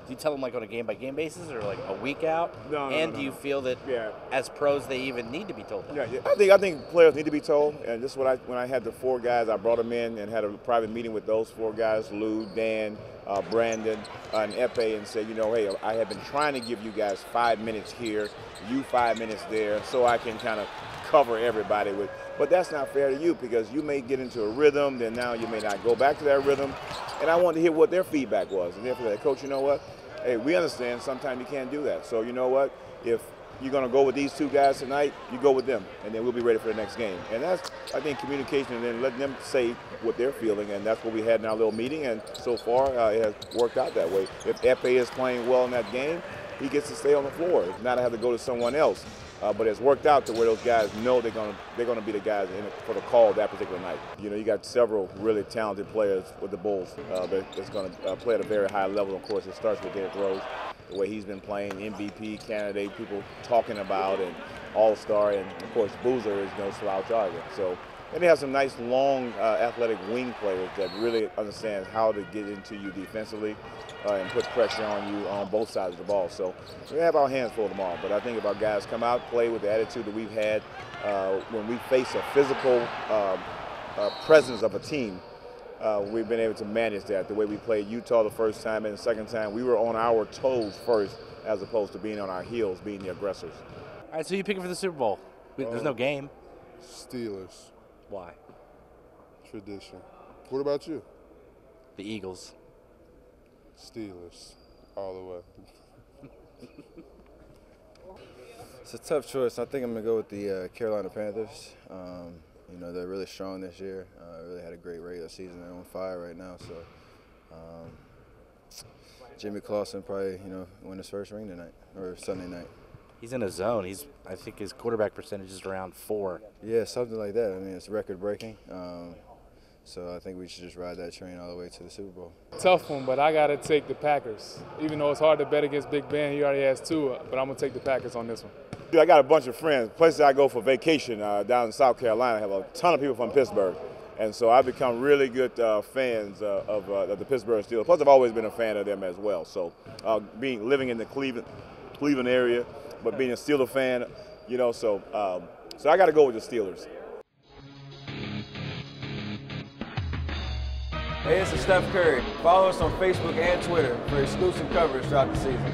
Do you tell them like on a game-by-game basis or like a week out? No, no, And no, do you no. feel that Yeah. as pros they even need to be told that? Yeah, I think players need to be told, and this is what when I had the 4 guys, I brought them in and had a private meeting with those 4 guys, Lou, Dan, Brandon, and Epe, and said, you know, hey, I have been trying to give you guys 5 minutes here, you 5 minutes there, so I can kind of cover everybody with. But that's not fair to you because you may get into a rhythm, then now you may not go back to that rhythm, and I wanted to hear what their feedback was, and therefore, Coach, you know what? Hey, we understand sometimes you can't do that. So you know what? If you're going to go with these 2 guys tonight, you go with them, and then we'll be ready for the next game. And that's, I think, communication, and then letting them say what they're feeling, and that's what we had in our little meeting, and so far it has worked out that way. If Epe is playing well in that game, he gets to stay on the floor, not have to go to someone else. But it's worked out to where those guys know they're going to be the guys for the call that particular night. You know, you got several really talented players with the Bulls that's going to play at a very high level. Of course, it starts with Derrick Rose, the way he's been playing, MVP candidate, people talking about, and All-Star, and of course Boozer is no slouch either. So, and they have some nice, long, athletic wing players that really understand how to get into you defensively and put pressure on you on both sides of the ball. So we have our hands full tomorrow. But I think if our guys come out, play with the attitude that we've had when we face a physical presence of a team, we've been able to manage that. The way we played Utah the first time and the second time, we were on our toes first as opposed to being on our heels, being the aggressors. All right, so you picking for the Super Bowl? There's no game. Steelers. Why? Tradition. What about you? The Eagles. Steelers. All the way. It's a tough choice. I think I'm going to go with the Carolina Panthers. You know, they're really strong this year. Really had a great regular season. They're on fire right now. So Jimmy Clausen probably, you know, win his first ring tonight or Sunday night. He's in a zone. I think his quarterback percentage is around 4. Yeah, something like that. I mean, it's record-breaking. So I think we should just ride that train all the way to the Super Bowl. Tough one, but I got to take the Packers. Even though it's hard to bet against Big Ben, he already has 2, but I'm going to take the Packers on this one. I got a bunch of friends, places I go for vacation down in South Carolina. I have a ton of people from Pittsburgh. And so I've become really good fans of the Pittsburgh Steelers. Plus, I've always been a fan of them as well. So living in the Cleveland area, but being a Steelers fan, you know, so I got to go with the Steelers. Hey, this is Steph Curry. Follow us on Facebook and Twitter for exclusive coverage throughout the season.